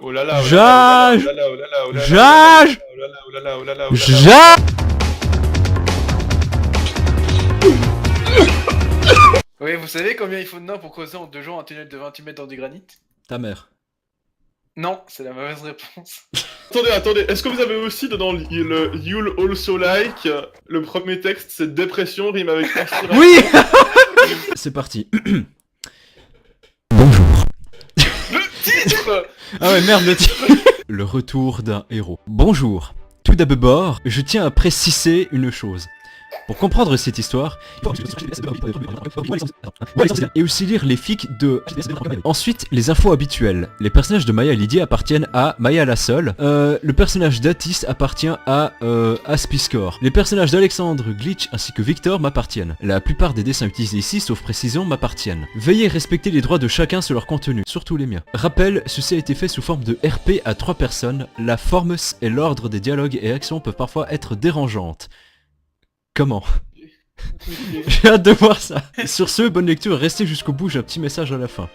Oh là là, oh là Jage. là, oh là là, oh là là, Jage. oh là là, oh là là, oh là là, oh là là. Jage. Oui, vous savez combien il faut de nains pour creuser en 2 jours un tunnel de 28 mètres dans du granit? Ta mère. Non, c'est la mauvaise réponse. Attendez, est-ce que vous avez aussi dedans le You'll Also Like, le premier texte c'est dépression rime avec inspiration. Oui. C'est parti. Bonjour. Le titre. Ah ouais, merde, le titre. Le retour d'un héros. Bonjour. Tout d'abord, je tiens à préciser une chose. Pour comprendre cette histoire, et aussi lire les fics de... Ensuite, les infos habituelles. Les personnages de Maya et Lydie appartiennent à Maya la seule. Le personnage d'Atis appartient à Aspiscore. Les personnages d'Alexandre, Glitch ainsi que Victor m'appartiennent. La plupart des dessins utilisés ici, sauf précision, m'appartiennent. Veuillez respecter les droits de chacun sur leur contenu, surtout les miens. Rappel, ceci a été fait sous forme de RP à 3 personnes. La forme et l'ordre des dialogues et actions peuvent parfois être dérangeantes. Comment? J'ai hâte de voir ça. Sur ce, bonne lecture, restez jusqu'au bout, j'ai un petit message à la fin.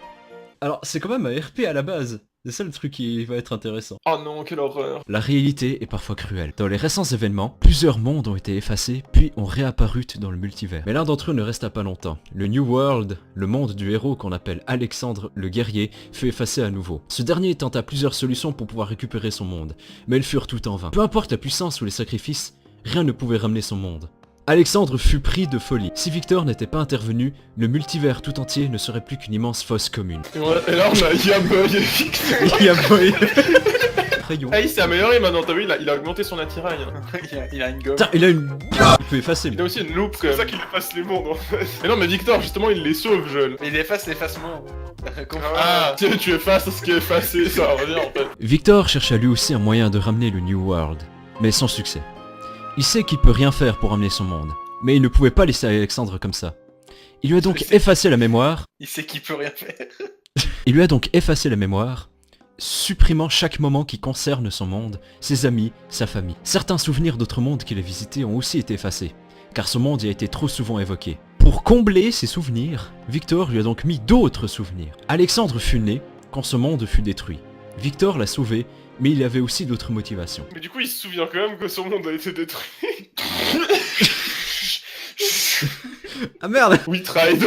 Alors, c'est quand même un RP à la base. C'est ça le truc qui va être intéressant. Oh non, quelle horreur. La réalité est parfois cruelle. Dans les récents événements, plusieurs mondes ont été effacés, puis ont réapparu dans le multivers. Mais l'un d'entre eux ne resta pas longtemps. Le New World, le monde du héros qu'on appelle Alexandre le guerrier, fut effacé à nouveau. Ce dernier tenta plusieurs solutions pour pouvoir récupérer son monde, mais elles furent toutes en vain. Peu importe la puissance ou les sacrifices, rien ne pouvait ramener son monde. Alexandre fut pris de folie. Si Victor n'était pas intervenu, le multivers tout entier ne serait plus qu'une immense fosse commune. Et là on a Yaboy et Victor. Yaboy. Rayon. Ah il s'est amélioré maintenant, t'as vu, il a augmenté son attirail. il a une gomme. Putain, il a une... Il peut effacer lui. Il a aussi une loupe, c'est ça qu'il efface les mondes en fait. Mais non mais Victor justement il les sauve jeune. Mais il efface l'effacement. Ah, tu effaces ce qui est effacé, ça revient en fait. Victor chercha lui aussi un moyen de ramener le New World, mais sans succès. Il sait qu'il peut rien faire pour ramener son monde, mais il ne pouvait pas laisser Alexandre comme ça. Il lui a donc effacé la mémoire. Il sait qu'il peut rien faire. Il lui a donc effacé la mémoire, supprimant chaque moment qui concerne son monde, ses amis, sa famille. Certains souvenirs d'autres mondes qu'il a visités ont aussi été effacés, car ce monde y a été trop souvent évoqué. Pour combler ces souvenirs, Victor lui a donc mis d'autres souvenirs. Alexandre fut né quand ce monde fut détruit. Victor l'a sauvé, mais il avait aussi d'autres motivations. Mais du coup il se souvient quand même que son monde a été détruit. Ah merde. We tried.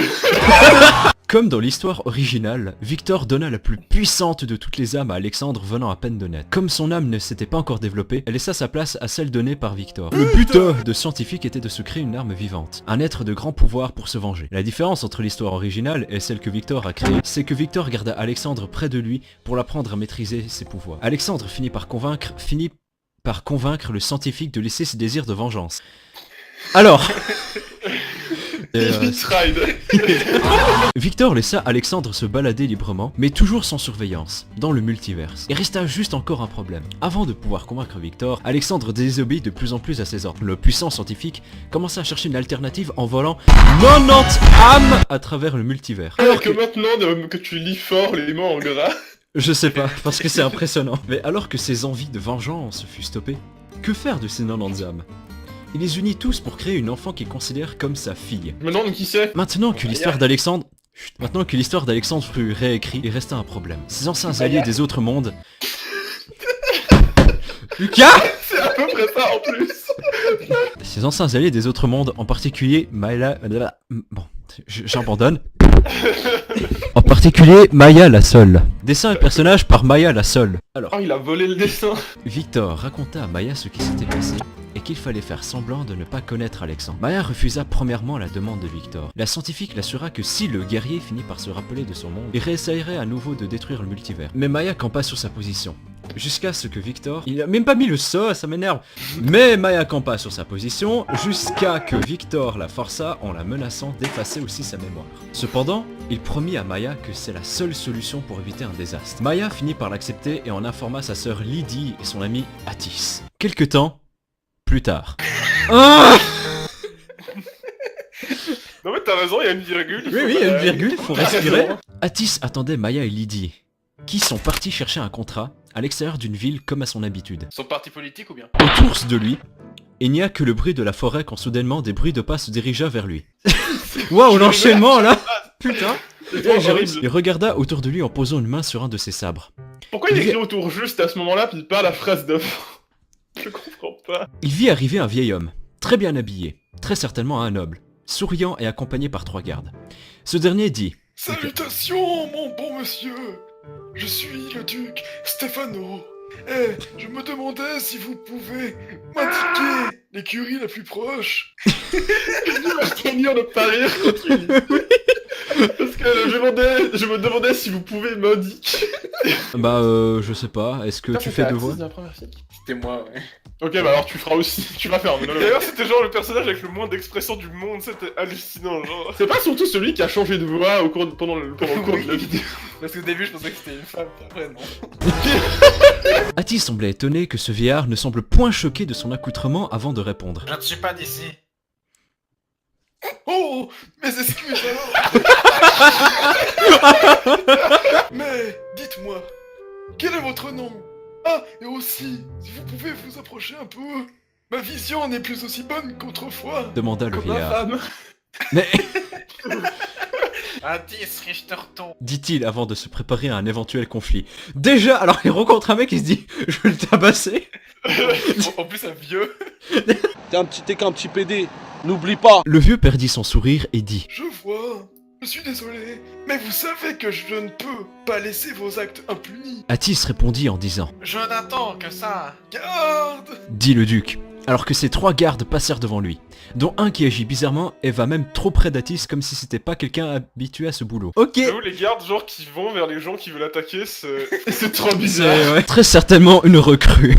Comme dans l'histoire originale, Victor donna la plus puissante de toutes les âmes à Alexandre venant à peine de naître. Comme son âme ne s'était pas encore développée, elle laissa sa place à celle donnée par Victor. Le but de scientifique était de se créer une arme vivante, un être de grand pouvoir pour se venger. La différence entre l'histoire originale et celle que Victor a créée, c'est que Victor garda Alexandre près de lui pour l'apprendre à maîtriser ses pouvoirs. Alexandre finit par convaincre le scientifique de laisser ses désirs de vengeance. Alors... Victor laissa Alexandre se balader librement, mais toujours sans surveillance, dans le multiverse. Il resta juste encore un problème. Avant de pouvoir convaincre Victor, Alexandre désobéit de plus en plus à ses ordres. Le puissant scientifique commença à chercher une alternative en volant 90 âmes à travers le multivers. Alors que maintenant que tu lis fort les mots en gras... Je sais pas, parce que c'est impressionnant. Mais alors que ses envies de vengeance furent stoppées, que faire de ces 90 âmes ? Il les unit tous pour créer une enfant qu'il considère comme sa fille. Je me demande qui c'est. Maintenant que l'histoire d'Alexandre fut réécrite, il resta un problème. Ses anciens alliés des autres mondes... Lucas. C'est à peu près ça en plus. Ses anciens alliés des autres mondes, en particulier Maya... Bon, j'abandonne. En particulier Maya la seule. Dessin et personnage par Maya la seule. Alors, Oh il a volé le dessin. Victor raconta à Maya ce qui s'était passé et qu'il fallait faire semblant de ne pas connaître Alexandre. Maya refusa premièrement la demande de Victor. La scientifique l'assura que si le guerrier finit par se rappeler de son monde, il réessayerait à nouveau de détruire le multivers. Mais Maya campa sur sa position. Jusqu'à ce que Victor... Il a même pas mis le ça m'énerve. Mais Maya campa sur sa position jusqu'à que Victor la força en la menaçant d'effacer aussi sa mémoire. Cependant, il promit à Maya que c'est la seule solution pour éviter un désastre. Maya finit par l'accepter et en informa sa sœur Lydie et son ami Atis. Quelque temps plus tard. Ah Non mais t'as raison, il y a une virgule. oui, il y a une virgule, faut respirer. Atis attendait Maya et Lydie, qui sont partis chercher un contrat à l'extérieur d'une ville comme à son habitude. Son parti politique ou bien? Autour de lui, Il n'y a que le bruit de la forêt quand soudainement des bruits de pas se dirigea vers lui. Waouh, l'enchaînement là. Putain. C'est horrible. Il regarda autour de lui en posant une main sur un de ses sabres. Pourquoi il écrit autour juste à ce moment-là, puis pas la phrase d'avant? Je comprends pas. Il vit arriver un vieil homme, très bien habillé, très certainement un noble, souriant et accompagné par 3 gardes. Ce dernier dit « Salutations, mon bon monsieur. Je suis le duc Stefano. Et je me demandais si vous pouvez m'indiquer l'écurie la plus proche. Je vais tenir de pas rire quand tu lis. Parce que je me demandais si vous pouvez m'indiquer. » Bah je sais pas, est-ce que tu fais 2 voix? C'était moi, ouais. Ok, bah alors tu feras aussi, tu vas faire. D'ailleurs, c'était genre le personnage avec le moins d'expression du monde, c'était hallucinant, genre. C'est pas surtout celui qui a changé de voix pendant le cours de la vidéo. Parce qu'au début, je pensais que c'était une femme, puis après, non. Atis semblait étonné que ce vieillard ne semble point choqué de son accoutrement avant de répondre. Je ne suis pas d'ici. Oh, mes excuses alors. Mais dites-moi, quel est votre nom? Ah, et aussi, si vous pouvez vous approcher un peu, ma vision n'est plus aussi bonne qu'autrefois. Demanda le Comme ma vieillard. femme. Mais, Atis, Richterton. dit-il avant de se préparer à un éventuel conflit. Déjà, alors il rencontre un mec qui se dit « Je vais le tabasser !» En plus, un vieux. T'es qu'un petit PD, n'oublie pas. Le vieux perdit son sourire et dit Je vois, je suis désolé, mais vous savez que je ne peux pas laisser vos actes impunis. Atis répondit en disant Je n'attends que ça. Garde! dit le duc, alors que ses 3 gardes passèrent devant lui, dont un qui agit bizarrement et va même trop près d'Atis comme si c'était pas quelqu'un habitué à ce boulot. Ok. J'avoue, les gardes, genre, qui vont vers les gens qui veulent attaquer, c'est trop C'est bizarre. ouais, très certainement une recrue.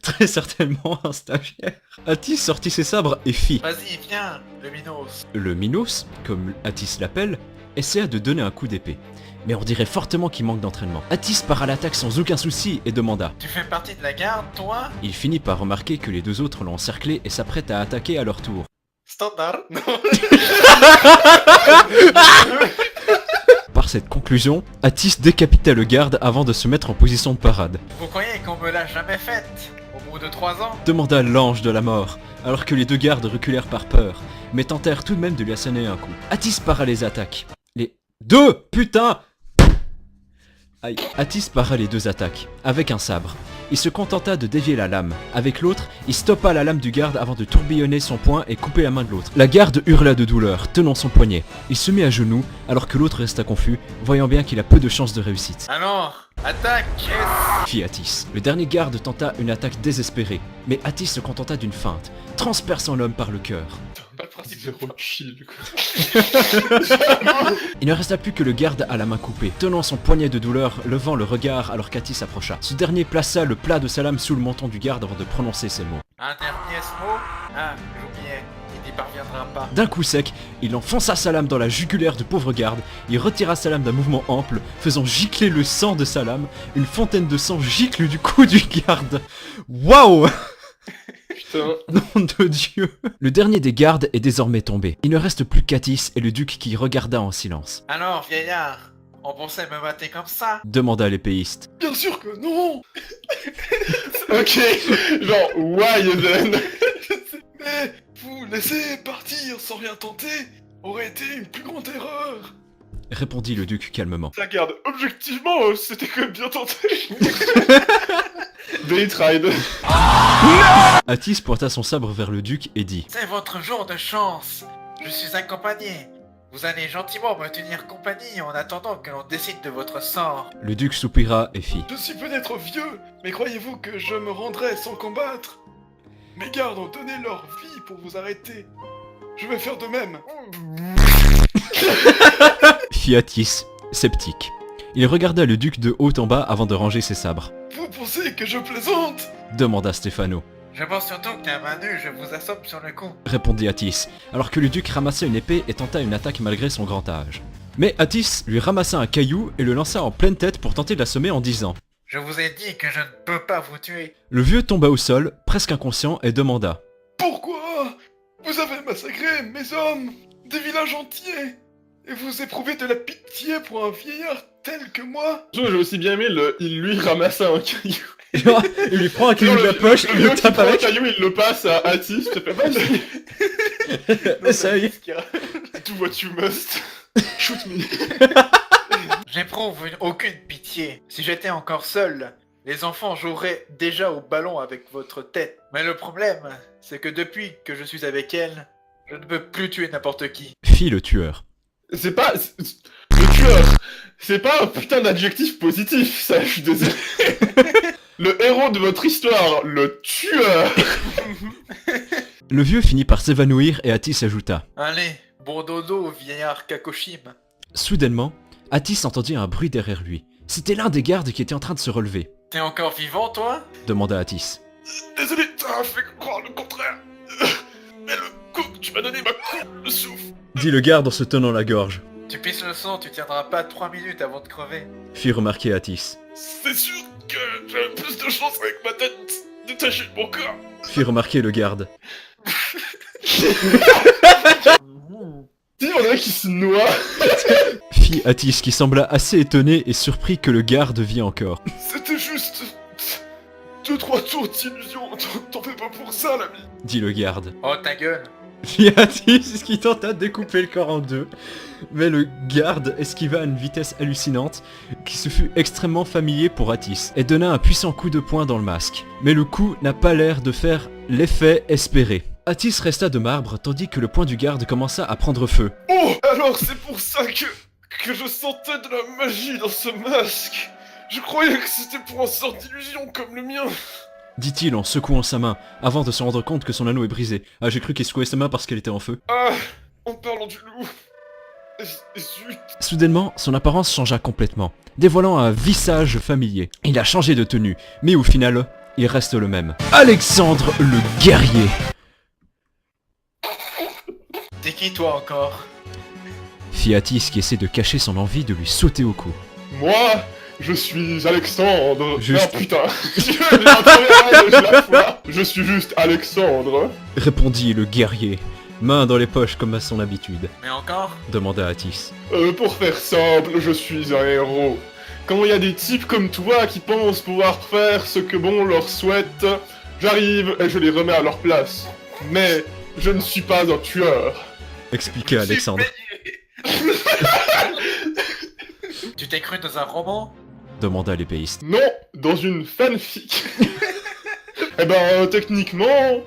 Très certainement un stagiaire. Atis sortit ses sabres et fit. Vas-y, viens, le Minos. Le Minos, comme Atis l'appelle, essaya de donner un coup d'épée. Mais on dirait fortement qu'il manque d'entraînement. Atis part à l'attaque sans aucun souci et demanda. Tu fais partie de la garde, toi? Il finit par remarquer que les 2 autres l'ont encerclé et s'apprêtent à attaquer à leur tour. Standard. Non. Par cette conclusion, Atis décapita le garde avant de se mettre en position de parade. Vous croyez qu'on me l'a jamais faite? Au bout de 3 ans? Demanda l'ange de la mort, alors que les 2 gardes reculèrent par peur, mais tentèrent tout de même de lui asséner un coup. Atis para les attaques. Les 2 putain. Aïe. Atis para les 2 attaques, avec un sabre. Il se contenta de dévier la lame. Avec l'autre, il stoppa la lame du garde avant de tourbillonner son poing et couper la main de l'autre. La garde hurla de douleur, tenant son poignet. Il se mit à genoux, alors que l'autre resta confus, voyant bien qu'il a peu de chances de réussite. Alors, attaque! Fit Atis. Le dernier garde tenta une attaque désespérée, mais Atis se contenta d'une feinte, transperçant l'homme par le cœur. Pas le principe de chill, quoi. Il ne resta plus que le garde à la main coupée, tenant son poignet de douleur, levant le regard alors qu'Atis s'approcha. Ce dernier plaça le plat de sa lame sous le menton du garde avant de prononcer ces mots. Un dernier mot? Ah, j'oubliais. Il n'y parviendra pas. D'un coup sec, il enfonça sa lame dans la jugulaire du pauvre garde, il retira sa lame d'un mouvement ample, faisant gicler le sang de sa lame, une fontaine de sang gicle du cou du garde. Waouh! Putain. Nom de Dieu! Le dernier des gardes est désormais tombé. Il ne reste plus qu'Atis et le duc qui regarda en silence. Alors, vieillard, on pensait me mater comme ça? Demanda l'épéiste. Bien sûr que non. Ok, genre, why then? Mais vous laisser partir sans rien tenter aurait été une plus grande erreur. Répondit le duc calmement. La garde, objectivement, c'était quand même bien tenté. They tried. Atis pointa son sabre vers le duc et dit. C'est votre jour de chance. Je suis accompagné. Vous allez gentiment me tenir compagnie en attendant que l'on décide de votre sort. Le duc soupira et fit. Je suis peut-être vieux, mais croyez-vous que je me rendrai sans combattre? Mes gardes ont donné leur vie pour vous arrêter. Je vais faire de même. Fit Atis, sceptique. Il regarda le duc de haut en bas avant de ranger ses sabres. Vous pensez que je plaisante? Demanda Stefano. Je pense surtout que t'es main nue, je vous assomme sur le cou. Répondit Atis, alors que le duc ramassa une épée et tenta une attaque malgré son grand âge. Mais Atis lui ramassa un caillou et le lança en pleine tête pour tenter de l'assommer en disant. Je vous ai dit que je ne peux pas vous tuer. Le vieux tomba au sol, presque inconscient, et demanda. Pourquoi? Vous avez massacré mes hommes, des villages entiers, et vous éprouvez de la pitié pour un vieillard tel que moi? J'ai aussi bien aimé il lui ramassa un caillou. Genre, il lui prend un caillou de la poche, il le tape avec. Le caillou, il le passe à Atis, ça fait vas-y. Ça y est. Do what you must. Shoot me. J'éprouve aucune pitié. Si j'étais encore seul, les enfants joueraient déjà au ballon avec votre tête. Mais le problème, c'est que depuis que je suis avec elle, je ne peux plus tuer n'importe qui. Fit le tueur. C'est pas... Le tueur, c'est pas un putain d'adjectif positif, ça, je suis désolé. Le héros de votre histoire, le tueur. Le vieux finit par s'évanouir et Atis ajouta. Allez, bon dodo, vieillard Kakoshim. Soudainement, Atis entendit un bruit derrière lui. C'était l'un des gardes qui était en train de se relever. T'es encore vivant, toi? Demanda Atis. Désolé, ça m'a fait croire le contraire. Mais le coup que tu m'as donné m'a coupé le souffle. Dit le garde en se tenant la gorge. Tu pisses le sang, tu tiendras pas 3 minutes avant de crever. Fit remarquer Atis. C'est sûr que j'avais plus de chance avec ma tête détachée de mon corps. Fit remarquer le garde. Dis, on dirait qu'il se noie. Fit Atis qui sembla assez étonné et surpris que le garde vit encore. C'était juste... 2-3 tours d'illusion, t'en fais pas pour ça, l'ami. Dit le garde. Oh ta gueule. Fit Atis qui tenta de découper le corps en deux. Mais le garde esquiva à une vitesse hallucinante qui se fut extrêmement familier pour Atis et donna un puissant coup de poing dans le masque. Mais le coup n'a pas l'air de faire l'effet espéré. Atis resta de marbre tandis que le poing du garde commença à prendre feu. Oh, alors c'est pour ça que je sentais de la magie dans ce masque. Je croyais que c'était pour une sorte d'illusion comme le mien. Dit-il en secouant sa main, avant de se rendre compte que son anneau est brisé. Ah, j'ai cru qu'il secouait sa main parce qu'elle était en feu. Ah, en parlant du loup... Zut. Soudainement, son apparence changea complètement, dévoilant un visage familier. Il a changé de tenue, mais au final, il reste le même. Alexandre le guerrier. T'es qui toi encore? Fit Atis qui essaie de cacher son envie de lui sauter au cou. Moi, je suis Alexandre. Juste. Ah putain. Je suis juste Alexandre. Répondit le guerrier, main dans les poches comme à son habitude. Mais encore? Demanda Atis. Pour faire simple, je suis un héros. Quand il y a des types comme toi qui pensent pouvoir faire ce que bon leur souhaite, j'arrive et je les remets à leur place. Mais je ne suis pas un tueur. Expliqua Alexandre. Tu t'es cru dans un roman? Demanda l'épéiste. Non, dans une fanfic. Eh ben, techniquement...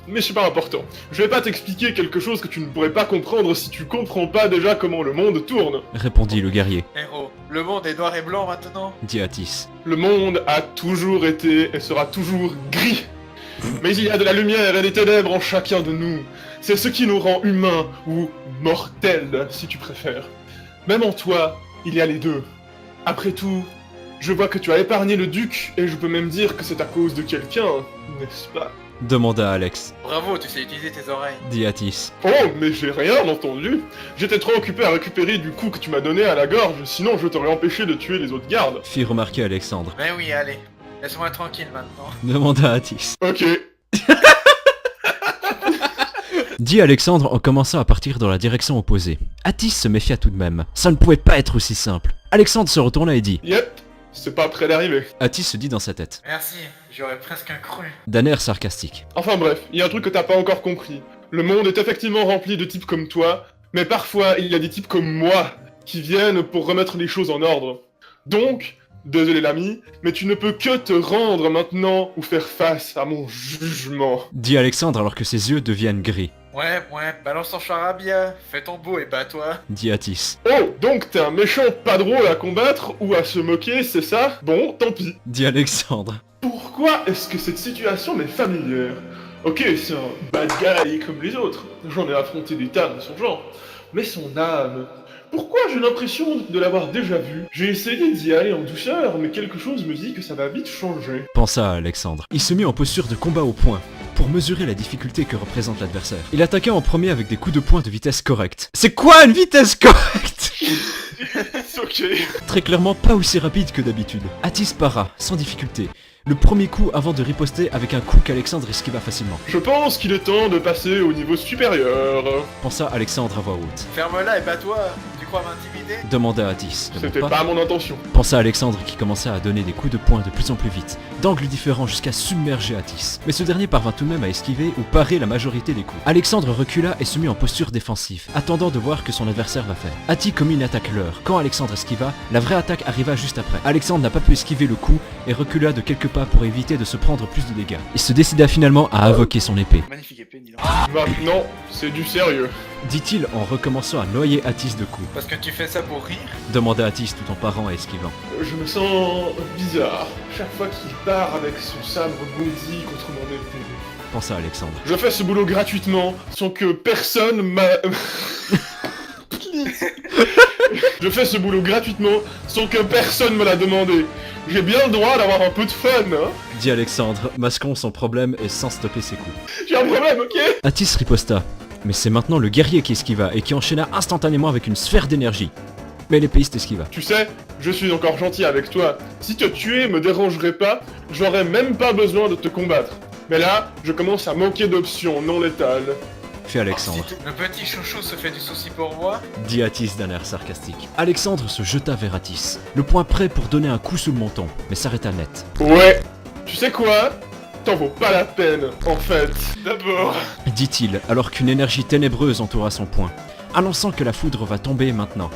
Mais c'est pas important. Je vais pas t'expliquer quelque chose que tu ne pourrais pas comprendre si tu comprends pas déjà comment le monde tourne. Répondit le guerrier. Héros, le monde est noir et blanc maintenant? Dit Atis. Le monde a toujours été et sera toujours gris. Mais il y a de la lumière et des ténèbres en chacun de nous. C'est ce qui nous rend humains, ou mortels, si tu préfères. Même en toi, il y a les deux. Après tout, je vois que tu as épargné le duc, et je peux même dire que c'est à cause de quelqu'un, n'est-ce pas? Demanda Alex. Bravo, tu sais utiliser tes oreilles. Dit Atis. Oh, mais j'ai rien entendu. J'étais trop occupé à récupérer du coup que tu m'as donné à la gorge, sinon je t'aurais empêché de tuer les autres gardes. Fit remarquer Alexandre. Mais oui, allez. Laisse-moi tranquille maintenant. Demanda Atis. Ok. Dit Alexandre en commençant à partir dans la direction opposée. Atis se méfia tout de même. Ça ne pouvait pas être aussi simple. Alexandre se retourna et dit. Yep, c'est pas près d'arriver. Atis se dit dans sa tête. Merci, j'aurais presque cru. D'un air sarcastique. Enfin bref, il y a un truc que t'as pas encore compris. Le monde est effectivement rempli de types comme toi, mais parfois il y a des types comme moi qui viennent pour remettre les choses en ordre. Donc, désolé l'ami, mais tu ne peux que te rendre maintenant ou faire face à mon jugement. Dit Alexandre alors que ses yeux deviennent gris. Ouais, balance ton charabia, fais ton beau et bats-toi. Dit Atis. Oh, donc t'es un méchant pas drôle à combattre ou à se moquer, c'est ça? Bon, tant pis. Dit Alexandre. Pourquoi est-ce que cette situation m'est familière? Ok, c'est un bad guy comme les autres, j'en ai affronté des tas de son genre, mais son âme... Pourquoi j'ai l'impression de l'avoir déjà vu? J'ai essayé d'y aller en douceur, mais quelque chose me dit que ça va vite changer. Pensa Alexandre. Il se mit en posture de combat au poing, pour mesurer la difficulté que représente l'adversaire. Il attaqua en premier avec des coups de poing de vitesse correcte. C'est quoi une vitesse correcte? C'est ok. Très clairement pas aussi rapide que d'habitude. Atis para, sans difficulté. Le premier coup avant de riposter avec un coup qu'Alexandre esquiva facilement. Je pense qu'il est temps de passer au niveau supérieur. Pensa Alexandre à voix haute. Ferme-la et bats-toi. Du crois m'intimider? demanda Atis. C'était pas mon intention. Pensa Alexandre qui commença à donner des coups de poing de plus en plus vite, d'angles différents jusqu'à submerger Atis. Mais ce dernier parvint tout de même à esquiver ou parer la majorité des coups. Alexandre recula et se mit en posture défensive, attendant de voir que son adversaire va faire. Ati commit une attaque leurre. Quand Alexandre esquiva, la vraie attaque arriva juste après. Alexandre n'a pas pu esquiver le coup et recula de quelques pas pour éviter de se prendre plus de dégâts. Il se décida finalement à invoquer son épée, Magnifique épée, dis donc. Maintenant, c'est du sérieux. dit-il en recommençant à noyer Atis de coups. Parce que tu fais ça pour rire? Demanda Atis tout en parant et esquivant. Je me sens bizarre chaque fois qu'il part avec son sabre bondi contre mon épée. Pensa Alexandre. Je fais ce boulot gratuitement, sans que personne m'a... Je fais ce boulot gratuitement, sans que personne me l'a demandé. J'ai bien le droit d'avoir un peu de fun, hein. Dit Alexandre, masquant son problème et sans stopper ses coups. J'ai un problème, ok? Atis riposta. Mais c'est maintenant le guerrier qui esquiva et qui enchaîna instantanément avec une sphère d'énergie. Mais l'épéiste esquiva. Tu sais, je suis encore gentil avec toi. Si te tuer me dérangerait pas, j'aurais même pas besoin de te combattre. Mais là, je commence à manquer d'options non létales. Fit Alexandre. Si le petit chouchou se fait du souci pour moi? Dit Atis d'un air sarcastique. Alexandre se jeta vers Atis, le poing prêt pour donner un coup sous le menton, mais s'arrêta net. Ouais, tu sais quoi? T'en vaut pas la peine, en fait. D'abord... Dit-il, alors qu'une énergie ténébreuse entoura son poing, annonçant que la foudre va tomber maintenant.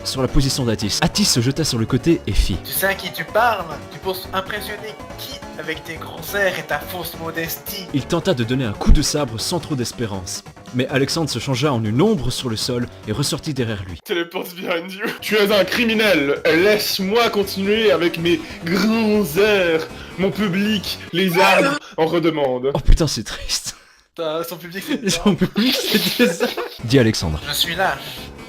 Sur la position d'Atis, Atis se jeta sur le côté et fit. Tu sais à qui tu parles? Tu penses impressionner qui avec tes grands airs et ta fausse modestie? Il tenta de donner un coup de sabre sans trop d'espérance. Mais Alexandre se changea en une ombre sur le sol et ressortit derrière lui. Téléporte behind you. Tu es un criminel. Laisse-moi continuer avec mes grands airs. Mon public, les arbres, en redemandent. Oh putain, c'est triste. Son public c'est... Son public, c'est des arbres. Dit Alexandre. Je suis lâche,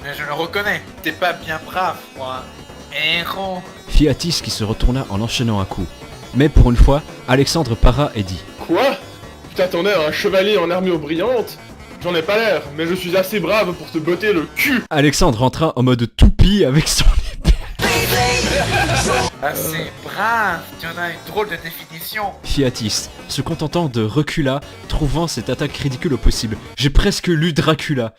mais je le reconnais. T'es pas bien brave, moi. Héros. Fit Atis qui se retourna en enchaînant un coup. Mais pour une fois, Alexandre para et dit. Quoi? Tu t'attendais à un chevalier en armure brillante? J'en ai pas l'air, mais je suis assez brave pour te botter le cul. Alexandre entra en mode toupie avec son épée. Assez brave. Tu en as une drôle de définition. Fit Atis, se contentant de recula, trouvant cette attaque ridicule au possible. J'ai presque lu Dracula.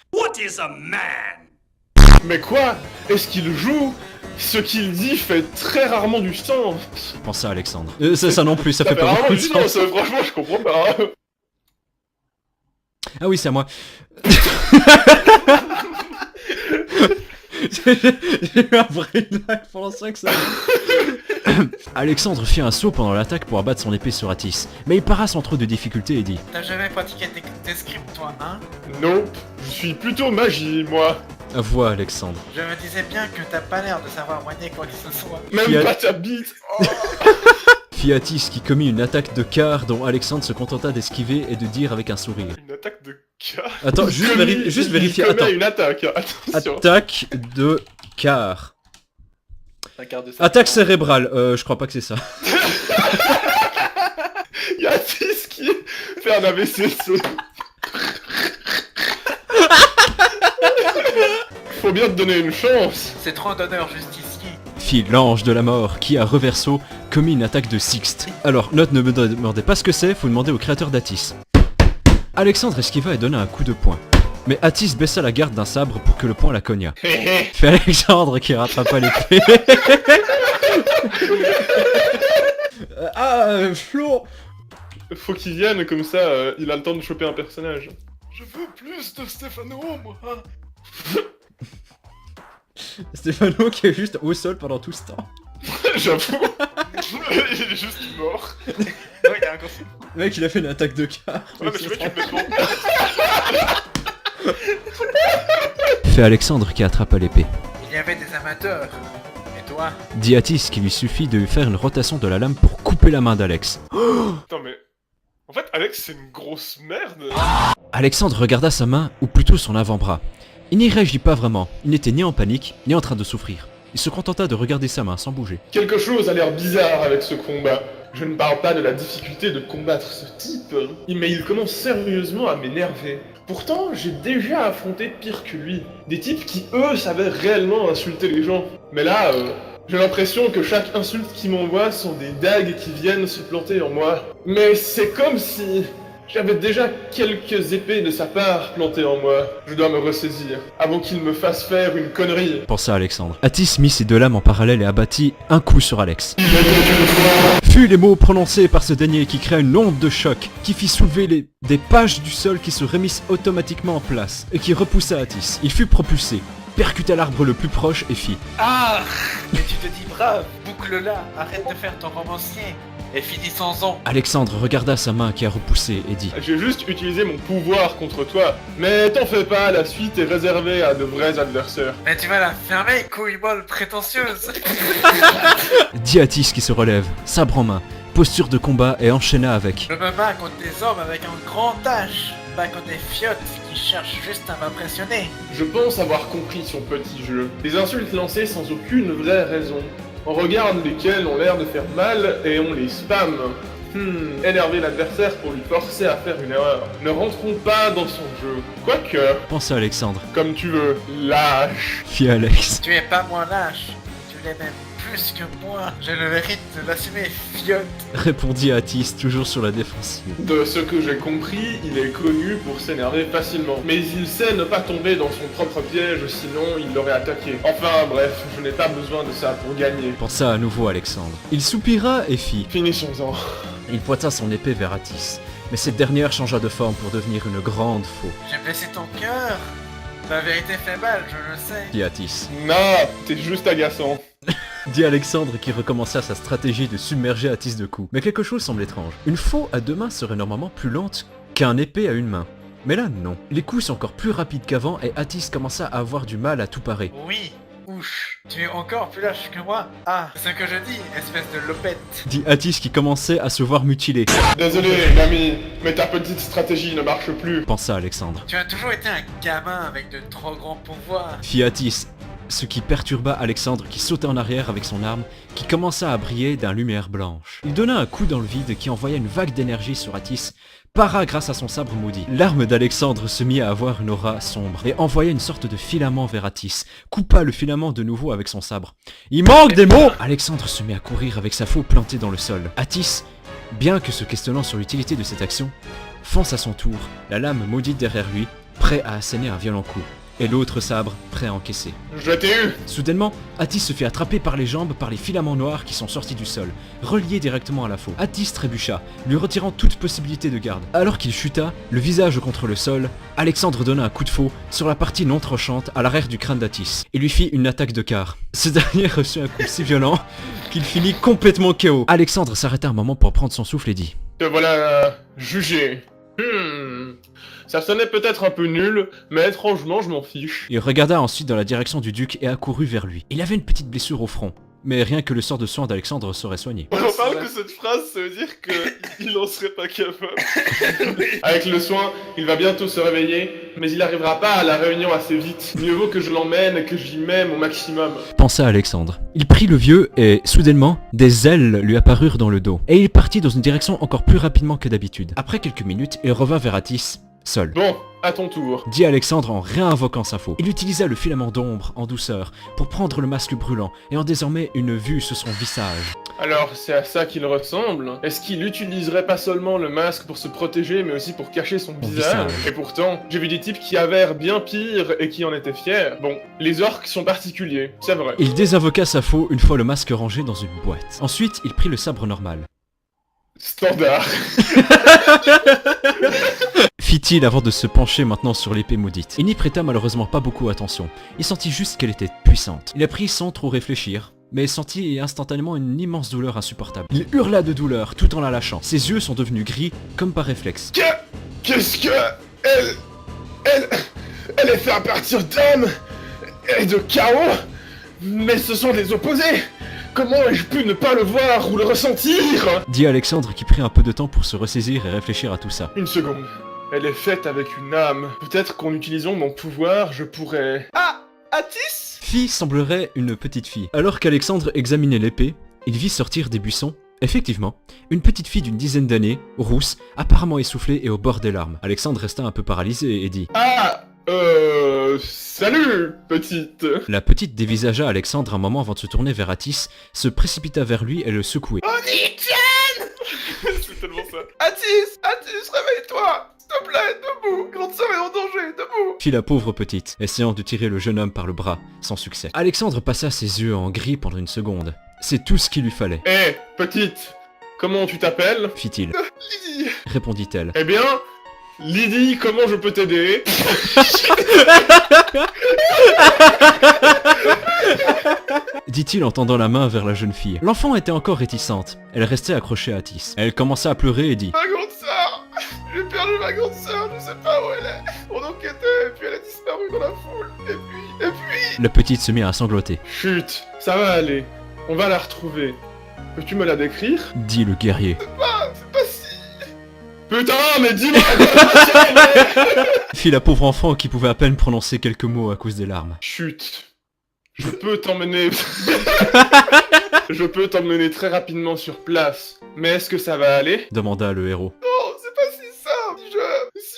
Mais quoi? Est-ce qu'il joue? Ce qu'il dit fait très rarement du sens. Pensa Alexandre. Ça non plus, ça fait pas rarement beaucoup de du sens. sens, franchement je comprends pas. Ah oui, c'est à moi. J'ai eu un vrai lag pendant 5 secondes. Alexandre fit un saut pendant l'attaque pour abattre son épée sur Atis, mais il para sans trop de difficulté et dit. T'as jamais pratiqué tes scripts, toi, hein? Nope, je suis plutôt magie, moi. Avoua Alexandre. Je me disais bien que t'as pas l'air de savoir manier quoi que ce soit. Même Fiat. pas ta bite. Oh. Fit Atis qui commit une attaque de quart dont Alexandre se contenta d'esquiver et de dire avec un sourire. Une attaque de cas. Attends, juste vérifier. Il commet Attends. une attaque, attention. Attaque de quart. La carte de ça. Attaque cérébrale, je crois pas que c'est ça. Y'a Tis qui fait un AVC saut. Faut bien te donner une chance. C'est trop d'honneur justicier. Fit l'ange de la mort qui, à reverso, commit une attaque de sixte. Alors, note, ne me demandez pas ce que c'est, faut demander au créateur d'Atis. Alexandre esquiva et donna un coup de poing. Mais Atis baissa la garde d'un sabre pour que le poing la cogna. Fait Alexandre qui rattrapa l'épée. Flo. Faut qu'il vienne, comme ça, il a le temps de choper un personnage. Je veux plus de Stefano, moi. Stéphano qui est juste au sol pendant tout ce temps. J'avoue. Il est juste mort. Ouais, il y a un gros... Le mec il a fait une attaque de quart. Ouais, mais je veux que tu me mettes Fait Alexandre qui attrapa l'épée. Il y avait des amateurs. Et toi? Dit Atis qu'il lui suffit de faire une rotation de la lame pour couper la main d'Alex. Attends, mais... En fait, Alex, c'est une grosse merde. Alexandre regarda sa main, ou plutôt son avant-bras. Il n'y réagit pas vraiment, il n'était ni en panique, ni en train de souffrir. Il se contenta de regarder sa main sans bouger. Quelque chose a l'air bizarre avec ce combat. Je ne parle pas de la difficulté de combattre ce type, mais il commence sérieusement à m'énerver. Pourtant, j'ai déjà affronté pire que lui. Des types qui, eux, savaient réellement insulter les gens. Mais là, j'ai l'impression que chaque insulte qu'il m'envoie sont des dagues qui viennent se planter en moi. Mais c'est comme si... J'avais déjà quelques épées de sa part plantées en moi. Je dois me ressaisir, avant qu'il me fasse faire une connerie. Pensa Alexandre. Atis mit ses deux lames en parallèle et abattit un coup sur Alex. Il était une fois... Fut les mots prononcés par ce dernier qui créa une onde de choc, qui fit soulever des pages du sol qui se remissent automatiquement en place, et qui repoussa Atis. Il fut propulsé, percuta l'arbre le plus proche et fit Ah! Et tu te dis brave, boucle-la, arrête de faire ton romancier, et finis sans on. Alexandre regarda sa main qui a repoussé et dit J'ai juste utilisé mon pouvoir contre toi. Mais t'en fais pas, la suite est réservée à de vrais adversaires. Mais tu vas la fermer, couille molle prétentieuse. dit Atis qui se relève, sabre en main, posture de combat et enchaîna avec Je me bats contre des hommes avec un grand H, pas contre des fiottes qui cherchent juste à m'impressionner. Je pense avoir compris son petit jeu. Des insultes lancées sans aucune vraie raison. On regarde lesquelles ont l'air de faire mal et on les spamme. Énerver l'adversaire pour lui forcer à faire une erreur. Ne rentrons pas dans son jeu. Quoique, pensa Alexandre, comme tu veux, lâche. fit Alex. Tu es pas moins lâche, tu l'es même plus que moi. J'ai le mérite de l'assumer, fiotte. Répondit Atis, toujours sur la défensive. De ce que j'ai compris, il est connu pour s'énerver facilement. Mais il sait ne pas tomber dans son propre piège, sinon il l'aurait attaqué. Enfin bref, je n'ai pas besoin de ça pour gagner. Pensa à nouveau Alexandre. Il soupira et fit. Finissons-en. Il pointa son épée vers Atis, mais cette dernière changea de forme pour devenir une grande faux, J'ai blessé ton cœur. La vérité fait mal, je le sais. dit Atis. Non, t'es juste agaçant. Dit Alexandre qui recommença sa stratégie de submerger Atis de coups. Mais quelque chose semble étrange. Une faux à deux mains serait normalement plus lente qu'un épée à une main. Mais là, non. Les coups sont encore plus rapides qu'avant et Atis commença à avoir du mal à tout parer. Oui, ouch. Tu es encore plus lâche que moi. Ah, c'est ce que je dis, espèce de lopette. Dit Atis qui commençait à se voir mutilé, Désolé, l'ami, mais ta petite stratégie ne marche plus. pensa Alexandre. Tu as toujours été un gamin avec de trop grands pouvoirs. Fit Atis, ce qui perturba Alexandre qui sauta en arrière avec son arme, qui commença à briller d'un lumière blanche. Il donna un coup dans le vide qui envoya une vague d'énergie sur Atis, para grâce à son sabre maudit. L'arme d'Alexandre se mit à avoir une aura sombre et envoya une sorte de filament vers Atis, coupa le filament de nouveau avec son sabre. Il manque des mots! Alexandre se mit à courir avec sa faux plantée dans le sol. Atis, bien que se questionnant sur l'utilité de cette action, fonce à son tour, la lame maudite derrière lui, prêt à asséner un violent coup. Et l'autre sabre, prêt à encaisser. Je t'ai eu. Soudainement, Atis se fait attraper par les jambes par les filaments noirs qui sont sortis du sol, reliés directement à la faux. Atis trébucha, lui retirant toute possibilité de garde. Alors qu'il chuta, le visage contre le sol, Alexandre donna un coup de faux sur la partie non tranchante à l'arrière du crâne d'Atis, et lui fit une attaque de quart. Ce dernier reçut un coup si violent qu'il finit complètement KO. Alexandre s'arrêta un moment pour prendre son souffle et dit Te voilà jugé. Ça sonnait peut-être un peu nul, mais étrangement je m'en fiche. Il regarda ensuite dans la direction du duc et accourut vers lui. Il avait une petite blessure au front, mais rien que le sort de soin d'Alexandre saurait soigner. On parle que cette phrase, ça veut dire qu'il en serait pas capable. Avec le soin, il va bientôt se réveiller, mais il n'arrivera pas à la réunion assez vite. Mieux vaut que je l'emmène et que j'y mette mon maximum. Pensa Alexandre. Il prit le vieux et, soudainement, des ailes lui apparurent dans le dos. Et il partit dans une direction encore plus rapidement que d'habitude. Après quelques minutes, il revint vers Atis, seul. Bon, à ton tour. Dit Alexandre en réinvoquant sa faux. Il utilisa le filament d'ombre en douceur pour prendre le masque brûlant, ayant désormais une vue sur son visage. Alors, c'est à ça qu'il ressemble. Est-ce qu'il utiliserait pas seulement le masque pour se protéger, mais aussi pour cacher son visage? Et pourtant, j'ai vu des types qui avèrent bien pire et qui en étaient fiers. Bon, les orques sont particuliers, c'est vrai. Il désinvoqua sa faux une fois le masque rangé dans une boîte. Ensuite, il prit le sabre normal. Standard. Fit-il avant de se pencher maintenant sur l'épée maudite. Il n'y prêta malheureusement pas beaucoup attention. Il sentit juste qu'elle était puissante. Il la prit sans trop réfléchir, mais sentit instantanément une immense douleur insupportable. Il hurla de douleur tout en la lâchant. Ses yeux sont devenus gris comme par réflexe. Qu'est-ce que... Elle est faite à partir d'âme et de chaos. Mais ce sont des opposés. Comment ai-je pu ne pas le voir ou le ressentir? Dit Alexandre qui prit un peu de temps pour se ressaisir et réfléchir à tout ça. Une seconde. Elle est faite avec une âme. Peut-être qu'en utilisant mon pouvoir, je pourrais... Ah, Atis? Fille semblerait une petite fille. Alors qu'Alexandre examinait l'épée, il vit sortir des buissons. Effectivement, une petite fille d'une dizaine d'années, rousse, apparemment essoufflée et au bord des larmes. Alexandre resta un peu paralysé et dit Ah, salut, petite. La petite dévisagea Alexandre un moment avant de se tourner vers Atis, se précipita vers lui et le secouait. On y tient. C'est tellement ça. Atis, réveille-toi. S'il te plaît, debout. Grande sœur est en danger, debout. Fit la pauvre petite, essayant de tirer le jeune homme par le bras, sans succès. Alexandre passa ses yeux en gris pendant une seconde. C'est tout ce qu'il lui fallait, Hé, petite, comment tu t'appelles? fit-il. Lydie. Répondit-elle. Eh bien, Lydie, comment je peux t'aider? Dit-il en tendant la main vers la jeune fille. L'enfant était encore réticente. Elle restait accrochée à Atis. Elle commença à pleurer et dit Ma grande sœur. J'ai perdu ma grande sœur, je sais pas où elle est. On enquêtait, et puis elle a disparu dans la foule. Et puis... La petite se mit à sangloter. Chut, ça va aller. On va la retrouver. Peux-tu me la décrire? Dit le guerrier. C'est pas si... Putain, mais dis-moi. Fit la pauvre enfant qui pouvait à peine prononcer quelques mots à cause des larmes. Chut. Je peux t'emmener... Je peux t'emmener très rapidement sur place. Mais est-ce que ça va aller? Demanda le héros. Non, c'est pas si simple. Si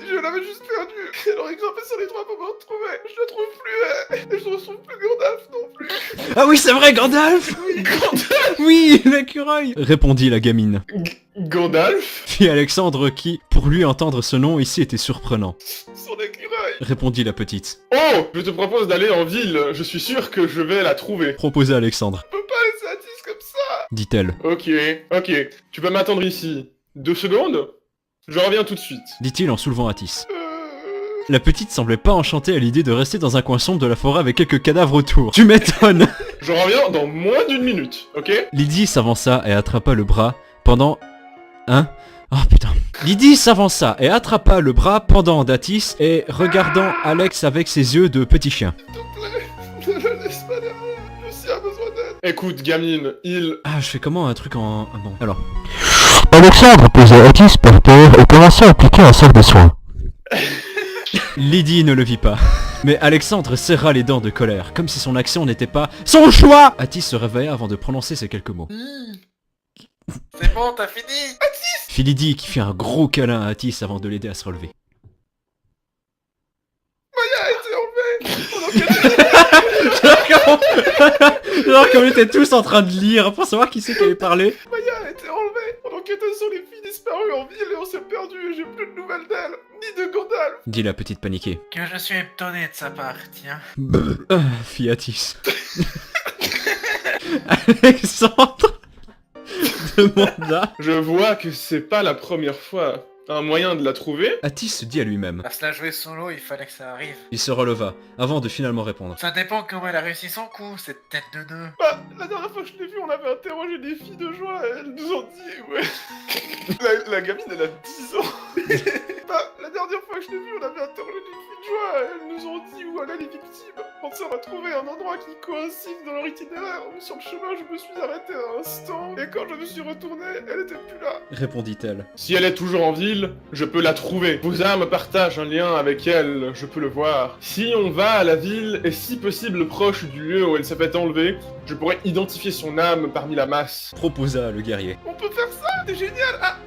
je l'avais juste perdu, elle aurait grimpé sur les toits pour me retrouver. Je la trouve plus, et je ne retrouve plus Gandalf non plus. Ah oui, c'est vrai, Gandalf! Gandalf. Oui, l'écureuil! Répondit la gamine. Gandalf. Fit Alexandre qui, pour lui entendre ce nom ici était surprenant. Son écureuil. Répondit la petite. Oh, je te propose d'aller en ville. Je suis sûr que je vais la trouver. Proposa Alexandre. Je peux pas laisser Atis comme ça. Dit-elle. Ok. Tu peux m'attendre ici. 2 secondes? Je reviens tout de suite. Dit-il en soulevant Atis. La petite semblait pas enchantée à l'idée de rester dans un coin sombre de la forêt avec quelques cadavres autour. Tu m'étonnes! Je reviens dans moins d'1 minute, ok? Lydie s'avança et attrapa le bras pendant... Hein? Oh putain. Lydie s'avança et attrapa le bras pendant d'Atis et regardant Alex avec ses yeux de petit chien. S'il te plaît, ne le laisse pas derrière. Lucie a besoin d'aide. Écoute, gamine, Ah, je fais comment un truc en... Ah bon. Alors... Alexandre posa Atis par terre et commença à appliquer un cercle de soins. Lydie ne le vit pas. Mais Alexandre serra les dents de colère, comme si son action n'était pas son choix. Atis se réveilla avant de prononcer ces quelques mots. C'est bon, t'as fini? Fit Lydie qui fit un gros câlin à Atis avant de l'aider à se relever. Genre comme on était tous en train de lire pour savoir qui c'est qui allait parler. Maya a été enlevée. On enquêtait sur les filles disparues en ville et on s'est perdu. J'ai plus de nouvelles d'elle, ni de Gandalf. Dit la petite paniquée. Que je suis étonné de sa part, tiens. Fit Atis. Alexandre demanda. Je vois que c'est pas la première fois. Un moyen de la trouver? Atis se dit à lui-même. Parce que la jouer solo, il fallait que ça arrive. Il se releva, avant de finalement répondre. Ça dépend comment elle a réussi son coup, cette tête de nœud. Bah, la dernière fois que je l'ai vue, on avait interrogé des filles de joie et elles nous ont dit, ouais. la gamine, elle a 10 ans. Bah, la dernière fois que je l'ai vue, on avait interrogé des filles de joie et elles nous ont dit où allaient les victimes. Pensez, on a trouvé un endroit qui coïncide dans leur itinéraire. Sur le chemin, je me suis arrêté un instant et quand je me suis retourné, elle était plus là. Répondit-elle. Si elle est toujours en ville, je peux la trouver. Vos âmes partagent un lien avec elle, je peux le voir. Si on va à la ville, et si possible proche du lieu où elle s'est fait enlever, je pourrais identifier son âme parmi la masse. Proposa le guerrier. On peut faire ça? C'est génial! Ah,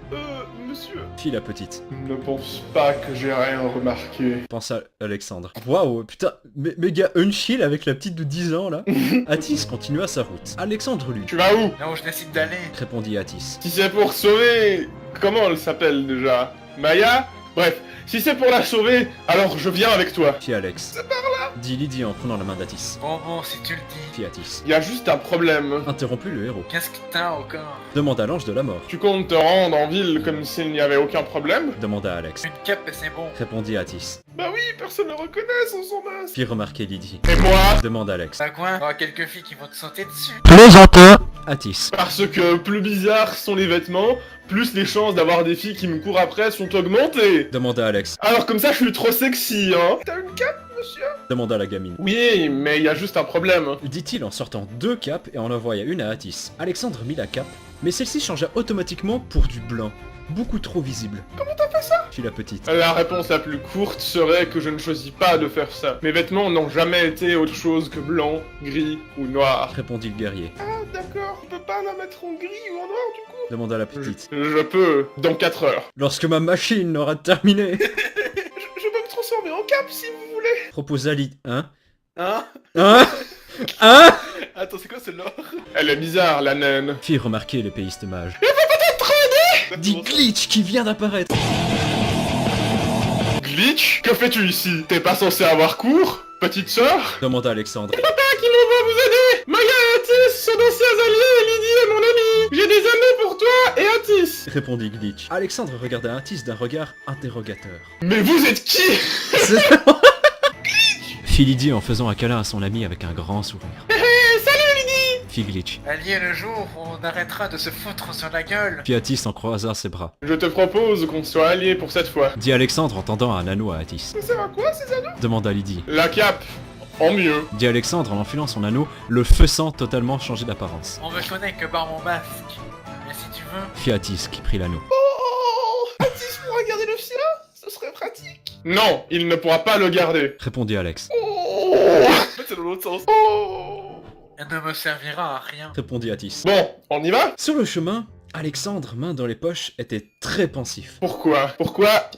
monsieur. Fit la petite. Ne pense pas que j'ai rien remarqué. Pensa Alexandre. Waouh, putain, méga unchill avec la petite de 10 ans là. Atis continua sa route. Alexandre lui. Tu vas où? Là où je décide d'aller. Répondit Atis. Si c'est pour sauver... Comment elle s'appelle déjà? Maya? Bref, si c'est pour la sauver, alors je viens avec toi. Fit Alex. C'est par là. Dit Lydie en prenant la main d'Atis. Bon, si tu le dis. Fit Atis. Il y a juste un problème. Interrompit le héros. Qu'est-ce que t'as encore? Demanda l'ange de la mort. Tu comptes te rendre en ville comme s'il n'y avait aucun problème? Demanda Alex. Une cape et c'est bon. Répondit Atis. Bah oui, personne ne le reconnaît sans son masque. Fit remarquer Lydie. Et moi? Demanda Alex. T'as quoi? T'auras quelques filles qui vont te sauter dessus. Plaisantin. Atis. Parce que plus bizarres sont les vêtements, plus les chances d'avoir des filles qui me courent après sont augmentées. Demanda Alex. Alors comme ça, je suis trop sexy, hein. T'as une cape, monsieur? Demanda la gamine. Oui, mais il y a juste un problème. Dit-il en sortant 2 capes et en envoya une à Atis. Alexandre mit la cape, mais celle-ci changea automatiquement pour du blanc. Beaucoup trop visible. Comment t'as fait ça? Fit la petite. La réponse la plus courte serait que je ne choisis pas de faire ça. Mes vêtements n'ont jamais été autre chose que blanc, gris ou noir. Répondit le guerrier. Ah, d'accord, on peut pas la mettre en gris ou en noir du coup? Demanda la petite. Je peux, dans 4 heures. Lorsque ma machine aura terminé. Je peux me transformer en cape si vous voulez. Proposa Lydie. Hein? Hein? Hein? Hein? Attends, c'est quoi ce lore? Elle est bizarre, la naine. Fit remarquer l'épéiste mage. dit Glitch qui vient d'apparaître. Glitch, que fais-tu ici? T'es pas censé avoir cours, petite sœur? Demanda Alexandre. Qui m'envoie vous aider? Maya et Atis sont d'anciens alliés et Lydie est mon ami. J'ai des amis pour toi et Atis. Répondit Glitch. Alexandre regarda Atis d'un regard interrogateur. Mais vous êtes qui? Fit Lydie en faisant un câlin à son ami avec un grand sourire. Salut Lydie! Fit Glitch. Allié le jour où on arrêtera de se foutre sur la gueule. Puis Atis en croisa ses bras. Je te propose qu'on soit alliés pour cette fois. Dit Alexandre en tendant un anneau à Atis. Ça sert à quoi ces anneaux? Demanda Lydie. La cape, en mieux. Dit Alexandre en enfilant son anneau, le faisant totalement changer d'apparence. On me connaît que par mon masque. Mais si tu veux... Fit Atis qui prit l'anneau. Oh, Atis pourra garder le sien? Ce serait pratique. Non, il ne pourra pas le garder. Répondit Alex. Oh, en fait c'est dans l'autre sens. Oh. Elle ne me servira à rien. Répondit Atis. Bon, on y va? Sur le chemin, Alexandre, main dans les poches, était très pensif. Pourquoi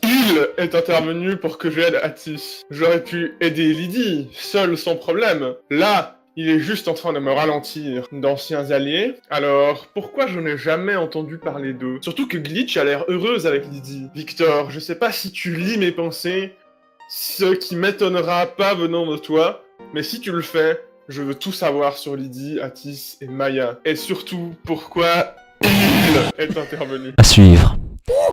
il est intervenu pour que j'aide Atis? J'aurais pu aider Lydie, seul sans problème. Là, il est juste en train de me ralentir. D'anciens alliés? Alors, pourquoi je n'ai jamais entendu parler d'eux? Surtout que Glitch a l'air heureuse avec Lydie. Victor, je sais pas si tu lis mes pensées, ce qui m'étonnera pas venant de toi, mais si tu le fais, je veux tout savoir sur Lydie, Atis et Maya. Et surtout, pourquoi il est intervenu. À suivre.